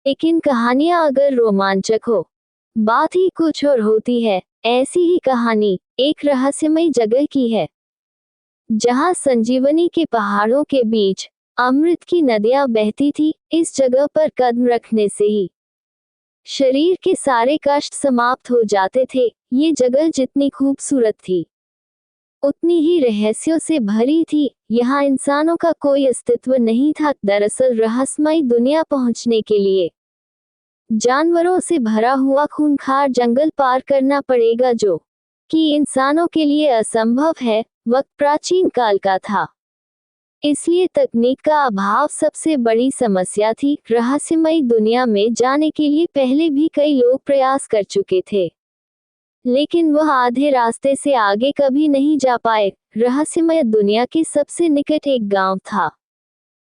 लेकिन कहानियां अगर रोमांचक हो, बात ही कुछ और होती है। ऐसी ही कहानी एक रहस्यमय जगह की है, जहां संजीवनी के पहाड़ों के बीच अमृत की नदियां बहती थी। इस जगह पर कदम रखने से ही शरीर के सारे कष्ट समाप्त हो जाते थे। ये जगह जितनी खूबसूरत थी, उतनी ही रहस्यों से भरी थी। यहाँ इंसानों का कोई अस्तित्व नहीं था। दरअसल रहस्यमय दुनिया पहुंचने के लिए जानवरों से भरा हुआ खूंखार जंगल पार करना पड़ेगा, जो कि इंसानों के लिए असंभव है। वक्त प्राचीन काल का था, इसलिए तकनीक का अभाव सबसे बड़ी समस्या थी। रहस्यमय दुनिया में जाने के लिए पहले भी कई लोग प्रयास कर चुके थे, लेकिन वह आधे रास्ते से आगे कभी नहीं जा पाए। रहस्यमय दुनिया के सबसे निकट एक गांव था,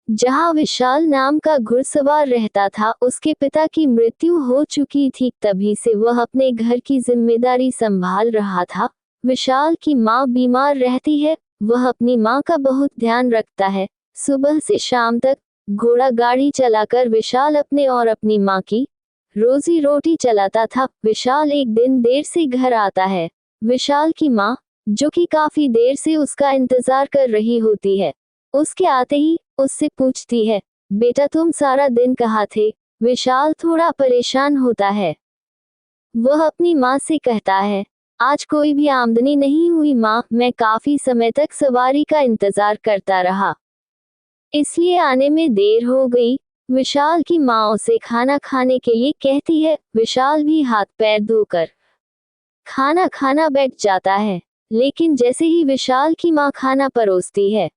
जहां विशाल नाम का घुड़सवार रहता था। उसके पिता की मृत्यु हो चुकी थी, तभी से वह अपने घर की जिम्मेदारी संभाल रहा था। विशाल की माँ बीमार रहती है। वह अपनी माँ का बहुत ध्यान रखता है। सुबह से शाम तक घोड़ा गाड़ी चलाकर विशाल अपने और अपनी माँ की रोजी रोटी चलाता था। विशाल एक दिन देर से घर आता है। विशाल की माँ, जो कि काफी देर से उसका इंतजार कर रही होती है, उसके आते ही उससे पूछती है, बेटा तुम सारा दिन कहाँ थे? विशाल थोड़ा परेशान होता है। वह अपनी माँ से कहता है, आज कोई भी आमदनी नहीं हुई माँ, मैं काफी समय तक सवारी का इंतजार करता रहा, इसलिए आने में देर हो गई। विशाल की माँ उसे खाना खाने के लिए कहती है। विशाल भी हाथ पैर धोकर खाना खाना बैठ जाता है, लेकिन जैसे ही विशाल की माँ खाना परोसती है,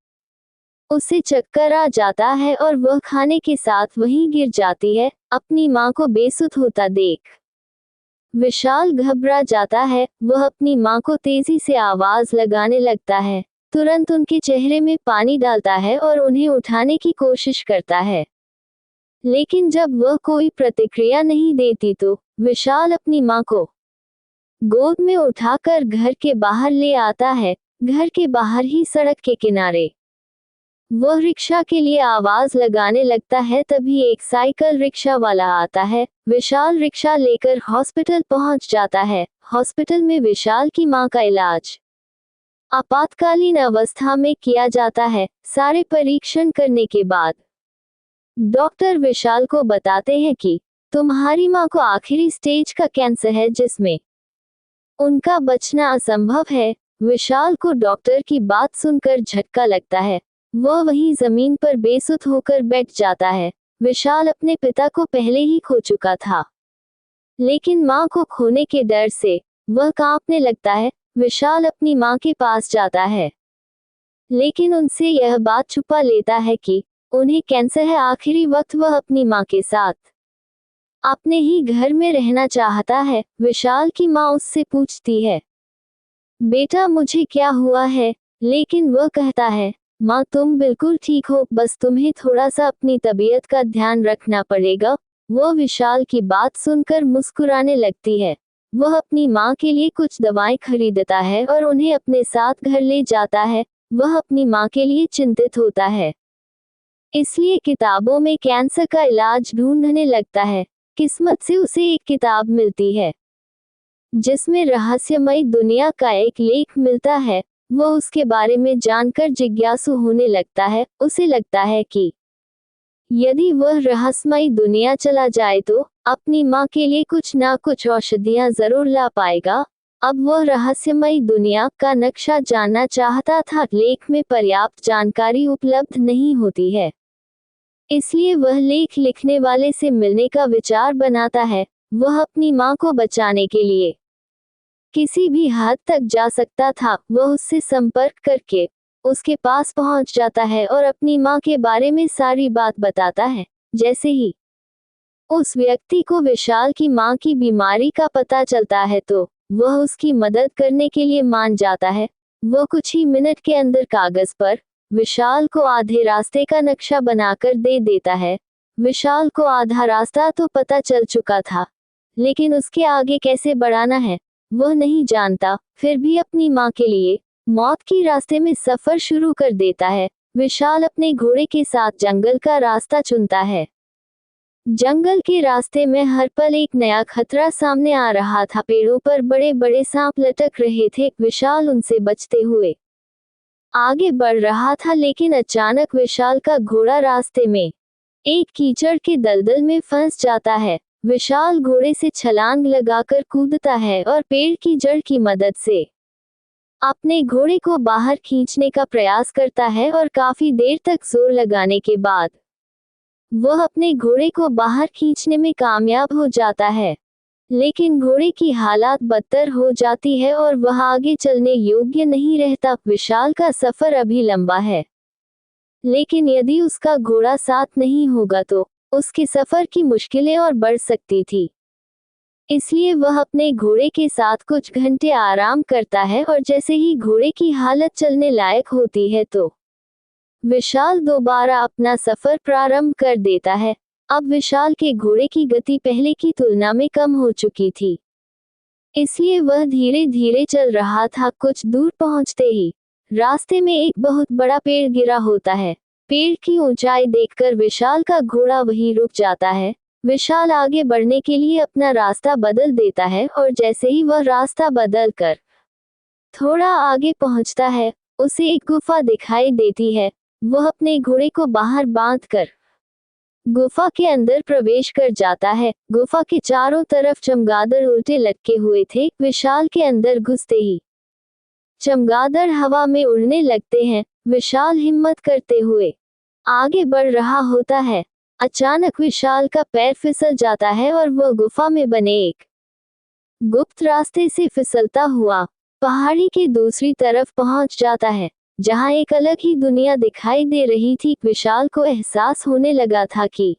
उसे चक्कर आ जाता है और वह खाने के साथ वहीं गिर जाती है। अपनी माँ को बेसुध होता देख विशाल घबरा जाता है। वह अपनी माँ को तेजी से आवाज लगाने लगता है, तुरंत उनके चेहरे में पानी डालता है और उन्हें उठाने की कोशिश करता है, लेकिन जब वह कोई प्रतिक्रिया नहीं देती तो विशाल अपनी माँ को गोद में उठाकर घर के बाहर ले आता है। घर के बाहर ही सड़क के किनारे वह रिक्शा के लिए आवाज लगाने लगता है। तभी एक साइकिल रिक्शा वाला आता है। विशाल रिक्शा लेकर हॉस्पिटल पहुंच जाता है। हॉस्पिटल में विशाल की मां का इलाज आपातकालीन अवस्था में किया जाता है। सारे परीक्षण करने के बाद डॉक्टर विशाल को बताते हैं कि तुम्हारी मां को आखिरी स्टेज का कैंसर है, जिसमें उनका बचना असंभव है। विशाल को डॉक्टर की बात सुनकर झटका लगता है। वह वहीं जमीन पर बेसुध होकर बैठ जाता है। विशाल अपने पिता को पहले ही खो चुका था, लेकिन मां को खोने के डर से वह कांपने लगता है। विशाल अपनी मां के पास जाता है, लेकिन उनसे यह बात छुपा लेता है कि उन्हें कैंसर है। आखिरी वक्त वह अपनी मां के साथ अपने ही घर में रहना चाहता है। विशाल की मां उससे पूछती है, बेटा मुझे क्या हुआ है? लेकिन वह कहता है, माँ तुम बिल्कुल ठीक हो, बस तुम्हें थोड़ा सा अपनी तबीयत का ध्यान रखना पड़ेगा। वह विशाल की बात सुनकर मुस्कुराने लगती है। वह अपनी माँ के लिए कुछ दवाएं खरीदता है और उन्हें अपने साथ घर ले जाता है। वह अपनी माँ के लिए चिंतित होता है, इसलिए किताबों में कैंसर का इलाज ढूंढने लगता है। किस्मत से उसे एक किताब मिलती है, जिसमें रहस्यमय दुनिया का एक लेख मिलता है। वह उसके बारे में जानकर जिज्ञासु होने लगता है। उसे लगता है कि यदि वह रहस्यमय दुनिया चला जाए तो अपनी माँ के लिए कुछ ना कुछ औषधियाँ जरूर ला पाएगा। अब वह रहस्यमय दुनिया का नक्शा जानना चाहता था। लेख में पर्याप्त जानकारी उपलब्ध नहीं होती है, इसलिए वह लेख लिखने वाले से मिलने का विचार बनाता है। वह अपनी माँ को बचाने के लिए किसी भी हद तक जा सकता था। वह उससे संपर्क करके उसके पास पहुंच जाता है और अपनी माँ के बारे में सारी बात बताता है। जैसे ही उस व्यक्ति को विशाल की माँ की बीमारी का पता चलता है तो वह उसकी मदद करने के लिए मान जाता है। वह कुछ ही मिनट के अंदर कागज पर विशाल को आधे रास्ते का नक्शा बनाकर दे देता है। विशाल को आधा रास्ता तो पता चल चुका था, लेकिन उसके आगे कैसे बढ़ाना है वह नहीं जानता। फिर भी अपनी माँ के लिए मौत की रास्ते में सफर शुरू कर देता है। विशाल अपने घोड़े के साथ जंगल का रास्ता चुनता है। जंगल के रास्ते में हर पल एक नया खतरा सामने आ रहा था। पेड़ों पर बड़े बड़े सांप लटक रहे थे। विशाल उनसे बचते हुए आगे बढ़ रहा था, लेकिन अचानक विशाल का घोड़ा रास्ते में एक कीचड़ के दलदल में फंस जाता है। विशाल घोड़े से छलांग लगाकर कूदता है और पेड़ की जड़ की मदद से अपने घोड़े को बाहर खींचने का प्रयास करता है और काफी देर तक जोर लगाने के बाद वह अपने घोड़े को बाहर खींचने में कामयाब हो जाता है। लेकिन घोड़े की हालात बदतर हो जाती है और वह आगे चलने योग्य नहीं रहता। विशाल का सफर अभी लंबा है, लेकिन यदि उसका घोड़ा साथ नहीं होगा तो उसके सफर की मुश्किलें और बढ़ सकती थी। इसलिए वह अपने घोड़े के साथ कुछ घंटे आराम करता है और जैसे ही घोड़े की हालत चलने लायक होती है तो विशाल दोबारा अपना सफर प्रारंभ कर देता है। अब विशाल के घोड़े की गति पहले की तुलना में कम हो चुकी थी, इसलिए वह धीरे धीरे चल रहा था। कुछ दूर पहुंचते ही रास्ते में एक बहुत बड़ा पेड़ गिरा होता है। पेड़ की ऊंचाई देखकर विशाल का घोड़ा वहीं रुक जाता है। विशाल आगे बढ़ने के लिए अपना रास्ता बदल देता है और जैसे ही वह रास्ता बदल कर थोड़ा आगे पहुंचता है, उसे एक गुफा दिखाई देती है। वह अपने घोड़े को बाहर बांधकर गुफा के अंदर प्रवेश कर जाता है। गुफा के चारों तरफ चमगादड़ उल्टे लटके हुए थे। विशाल के अंदर घुसते ही चमगादड़ हवा में उड़ने लगते हैं। विशाल हिम्मत करते हुए आगे बढ़ रहा होता है। अचानक विशाल का पैर फिसल जाता है और वह गुफा में बने एक गुप्त रास्ते से फिसलता हुआ पहाड़ी की दूसरी तरफ पहुंच जाता है, जहां एक अलग ही दुनिया दिखाई दे रही थी। विशाल को एहसास होने लगा था कि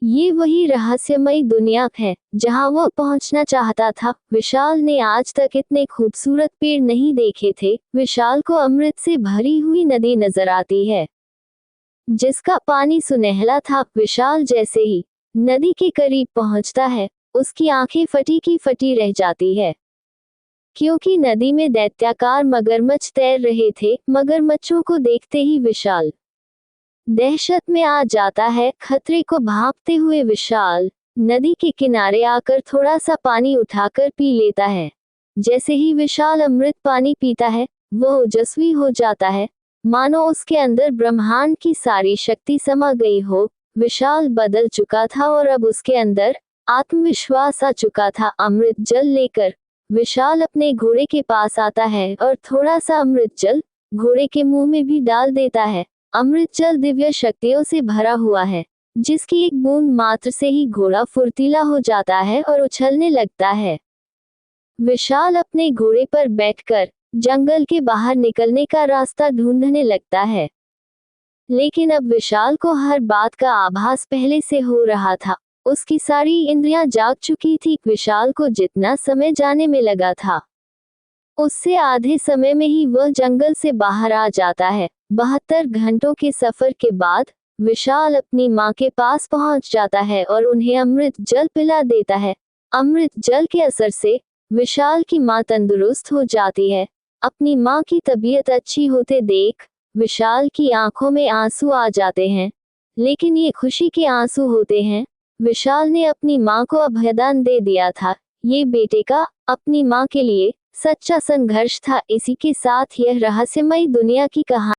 ये वही रहस्यमयी दुनिया है जहां वह पहुंचना चाहता था। विशाल ने आज तक इतने खूबसूरत पेड़ नहीं देखे थे। विशाल को अमृत से भरी हुई नदी नजर आती है, जिसका पानी सुनहला था। विशाल जैसे ही नदी के करीब पहुंचता है, उसकी आंखें फटी की फटी रह जाती है, क्योंकि नदी में दैत्याकार मगरमच्छ तैर रहे थे। मगरमच्छों को देखते ही विशाल दहशत में आ जाता है। खतरे को भांपते हुए विशाल नदी के किनारे आकर थोड़ा सा पानी उठाकर पी लेता है। जैसे ही विशाल अमृत पानी पीता है, वह ओजस्वी हो जाता है, मानो उसके अंदर ब्रह्मांड की सारी शक्ति समा गई हो। विशाल बदल चुका था और अब उसके अंदर आत्मविश्वास आ चुका था। अमृत जल लेकर विशाल अपने घोड़े के पास आता है और थोड़ा सा अमृत जल घोड़े के मुंह में भी डाल देता है। अमृत जल दिव्य शक्तियों से भरा हुआ है, जिसकी एक बूंद मात्र से ही घोड़ा फुर्तीला हो जाता है और उछलने लगता है। विशाल अपने घोड़े पर बैठकर जंगल के बाहर निकलने का रास्ता ढूंढने लगता है, लेकिन अब विशाल को हर बात का आभास पहले से हो रहा था। उसकी सारी इंद्रियां जाग चुकी थी। विशाल को जितना समय जाने में लगा था, उससे आधे समय में ही वह जंगल से बाहर आ जाता है। 72 घंटों के सफर के बाद विशाल अपनी माँ के पास पहुंच जाता है और उन्हें अमृत जल पिला देता है। अमृत जल के असर से विशाल की माँ तंदुरुस्त हो जाती है। अपनी माँ की तबीयत अच्छी होते देख विशाल की आंखों में आंसू आ जाते हैं, लेकिन ये खुशी के आंसू होते हैं। विशाल ने अपनी माँ को अभयदान दे दिया था। ये बेटे का अपनी माँ के लिए सच्चा संघर्ष था। इसी के साथ यह रहस्यमयी दुनिया की कहानी